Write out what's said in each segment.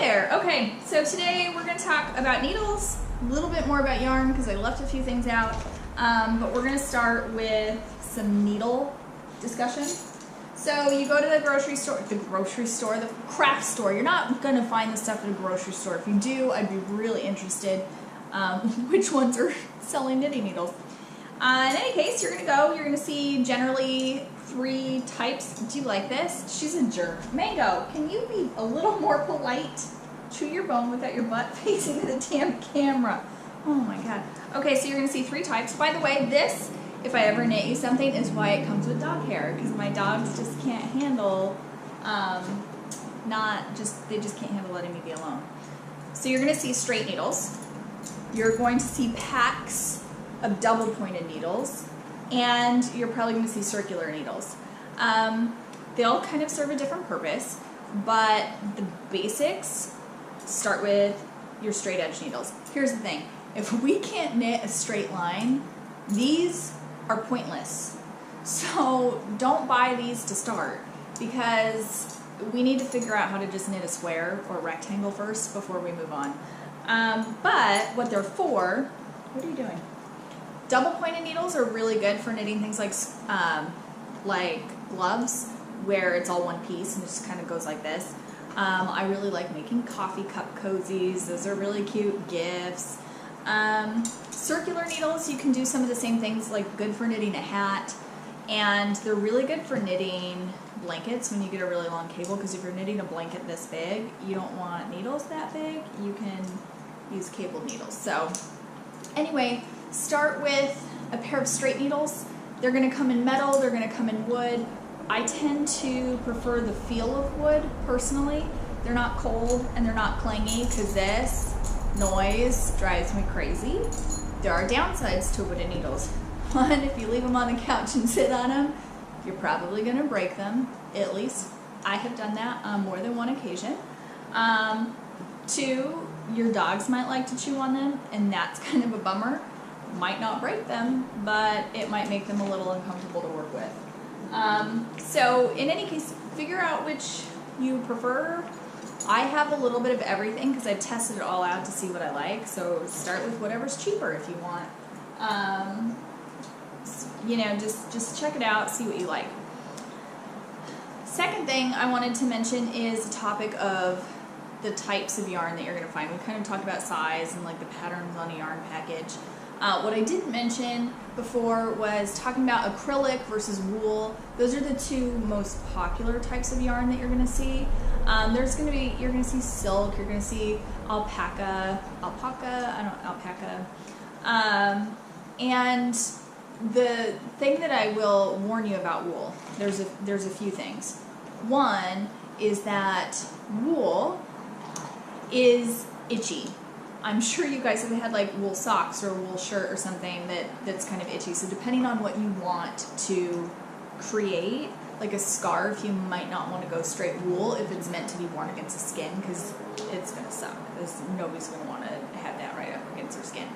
there. Okay, so today we're going to talk about needles, a little bit more about yarn because I left a few things out, but we're going to start with some needle discussion. So you go to the grocery store, the craft store. You're not going to find this stuff at a grocery store. If you do, I'd be really interested which ones are selling knitting needles. In any case, you're going to see generally 3 types. Do you like this? She's a jerk. Mango, can you be a little more polite? Chew your bone without your butt facing the damn camera. Oh my god. Okay, so you're going to see 3 types. By the way, this, if I ever knit you something, is why it comes with dog hair, because my dogs just can't handle, they just can't handle letting me be alone. So you're going to see straight needles. You're going to see packs of double pointed needles, and you're probably going to see circular needles. They all kind of serve a different purpose, but the basics start with your straight edge needles. Here's the thing, if we can't knit a straight line, these are pointless. So don't buy these to start, because we need to figure out how to just knit a square or rectangle first before we move on. But what they're for, what are you doing? Double pointed needles are really good for knitting things like gloves, where it's all one piece and it just kind of goes like this. I really like making coffee cup cozies. Those are really cute gifts. Circular needles, you can do some of the same things, like good for knitting a hat, and they're really good for knitting blankets when you get a really long cable, because if you're knitting a blanket this big, you don't want needles that big. You can use cabled needles. So anyway, start with a pair of straight needles. They're going to come in metal, they're going to come in wood. I tend to prefer the feel of wood personally. They're not cold and they're not clingy, because this noise drives me crazy. There are downsides to wooden needles. One, if you leave them on the couch and sit on them, you're probably going to break them. At least I have done that on more than one occasion. 2, your dogs might like to chew on them, and that's kind of a bummer. Might not break them, but it might make them a little uncomfortable to work with. So in any case, figure out which you prefer. I have a little bit of everything because I've tested it all out to see what I like. So start with whatever's cheaper if you want. You know, just check it out, see what you like. Second thing I wanted to mention is the topic of the types of yarn that you're going to find. We kind of talked about size and like the patterns on a yarn package. What I didn't mention before was talking about acrylic versus wool. Those are the 2 most popular types of yarn that you're going to see. You're going to see silk, you're going to see alpaca, and the thing that I will warn you about wool, there's a few things. One is that wool is itchy. I'm sure you guys have had like wool socks or a wool shirt or something that's kind of itchy. So depending on what you want to create, like a scarf, you might not want to go straight wool if it's meant to be worn against the skin, because it's going to suck. Nobody's going to want to have that right up against their skin.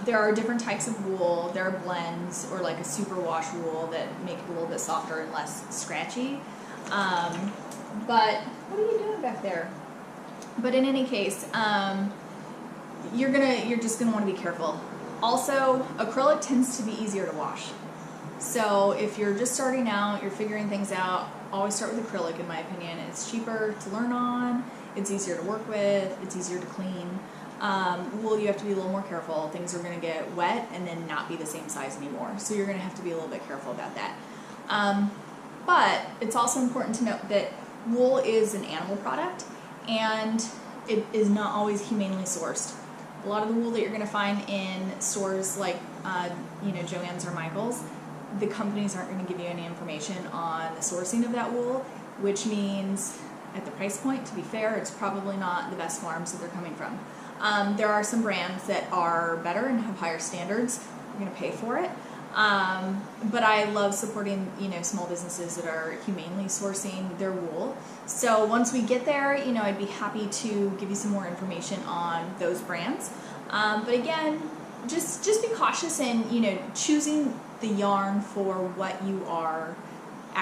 There are different types of wool. There are blends or like a superwash wool that make it a little bit softer and less scratchy. But what are you doing back there? But in any case, you're just gonna want to be careful. Also, acrylic tends to be easier to wash. So if you're just starting out, you're figuring things out, always start with acrylic in my opinion. It's cheaper to learn on, it's easier to work with, it's easier to clean. Wool, you have to be a little more careful. Things are going to get wet and then not be the same size anymore. So you're going to have to be a little bit careful about that. But it's also important to note that wool is an animal product, and it is not always humanely sourced. A lot of the wool that you're going to find in stores like Joann's or Michael's, the companies aren't going to give you any information on the sourcing of that wool, which means at the price point, to be fair, it's probably not the best farms that they're coming from. There are some brands that are better and have higher standards. You're going to pay for it. But I love supporting, small businesses that are humanely sourcing their wool. So once we get there, I'd be happy to give you some more information on those brands. But again, just be cautious in, choosing the yarn for what you are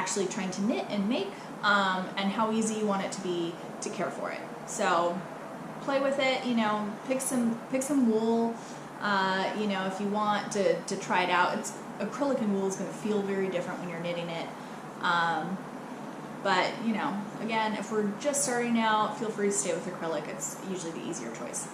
actually trying to knit and make, and how easy you want it to be to care for it. So play with it, you know, pick some wool, you know, if you want to try it out. It's acrylic and wool is going to feel very different when you're knitting it. But, you know, again, if we're just starting out, feel free to stay with acrylic. It's usually the easier choice.